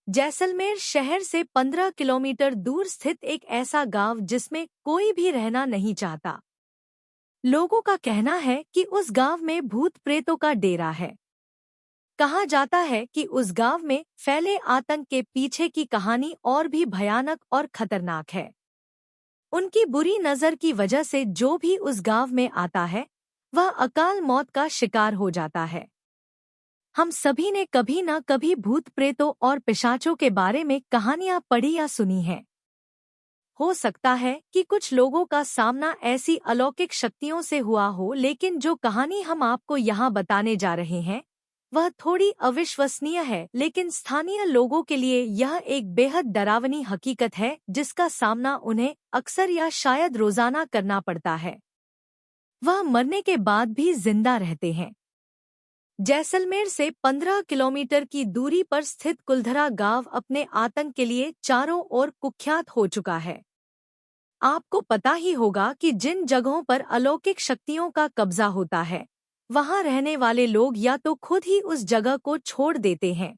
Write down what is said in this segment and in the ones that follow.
जैसलमेर शहर से 15 किलोमीटर दूर स्थित एक ऐसा गांव जिसमें कोई भी रहना नहीं चाहता। लोगों का कहना है कि उस गांव में भूत प्रेतों का डेरा है। कहा जाता है कि उस गांव में फैले आतंक के पीछे की कहानी और भी भयानक और खतरनाक है। उनकी बुरी नज़र की वजह से जो भी उस गांव में आता है वह अकाल मौत का शिकार हो जाता है। हम सभी ने कभी न कभी भूत प्रेतों और पिशाचों के बारे में कहानियां पढ़ी या सुनी हैं। हो सकता है कि कुछ लोगों का सामना ऐसी अलौकिक शक्तियों से हुआ हो, लेकिन जो कहानी हम आपको यहाँ बताने जा रहे हैं वह थोड़ी अविश्वसनीय है, लेकिन स्थानीय लोगों के लिए यह एक बेहद डरावनी हकीकत है जिसका सामना उन्हें अक्सर या शायद रोजाना करना पड़ता है। वह मरने के बाद भी जिंदा रहते हैं। जैसलमेर से 15 किलोमीटर की दूरी पर स्थित कुलधरा गांव अपने आतंक के लिए चारों ओर कुख्यात हो चुका है। आपको पता ही होगा कि जिन जगहों पर अलौकिक शक्तियों का कब्जा होता है वहां रहने वाले लोग या तो खुद ही उस जगह को छोड़ देते हैं,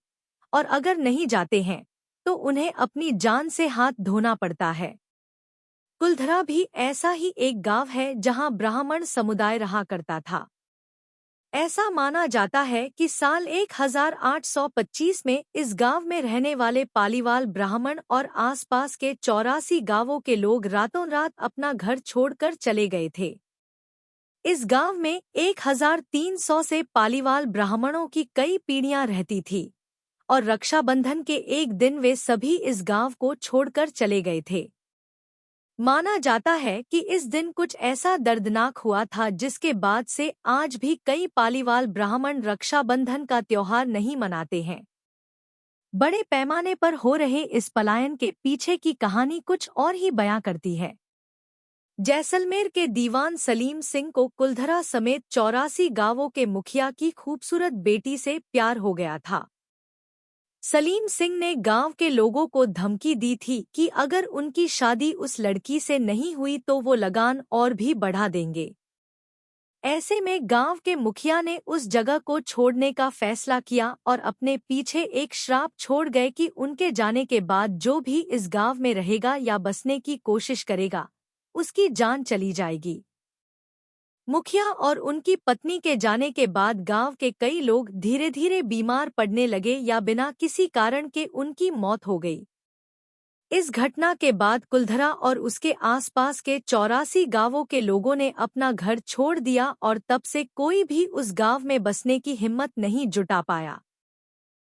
और अगर नहीं जाते हैं तो उन्हें अपनी जान से हाथ धोना पड़ता है। कुलधरा भी ऐसा ही एक गांव है जहां ब्राह्मण समुदाय रहा करता था। ऐसा माना जाता है कि साल 1825 में इस गांव में रहने वाले पालीवाल ब्राह्मण और आसपास के 84 गांवों के लोग रातों रात अपना घर छोड़कर चले गए थे। इस गांव में 1300 से पालीवाल ब्राह्मणों की कई पीढ़ियां रहती थी, और रक्षाबंधन के एक दिन वे सभी इस गांव को छोड़कर चले गए थे। माना जाता है कि इस दिन कुछ ऐसा दर्दनाक हुआ था जिसके बाद से आज भी कई पालीवाल ब्राह्मण रक्षाबंधन का त्योहार नहीं मनाते हैं। बड़े पैमाने पर हो रहे इस पलायन के पीछे की कहानी कुछ और ही बयां करती है। जैसलमेर के दीवान सलीम सिंह को कुलधरा समेत 84 गांवों के मुखिया की खूबसूरत बेटी से प्यार हो गया था। सलीम सिंह ने गांव के लोगों को धमकी दी थी कि अगर उनकी शादी उस लड़की से नहीं हुई तो वो लगान और भी बढ़ा देंगे। ऐसे में गांव के मुखिया ने उस जगह को छोड़ने का फैसला किया और अपने पीछे एक श्राप छोड़ गए कि उनके जाने के बाद जो भी इस गांव में रहेगा या बसने की कोशिश करेगा उसकी जान चली जाएगी। मुखिया और उनकी पत्नी के जाने के बाद गांव के कई लोग धीरे धीरे बीमार पड़ने लगे या बिना किसी कारण के उनकी मौत हो गई। इस घटना के बाद कुलधरा और उसके आसपास के 84 गांवों के लोगों ने अपना घर छोड़ दिया और तब से कोई भी उस गांव में बसने की हिम्मत नहीं जुटा पाया।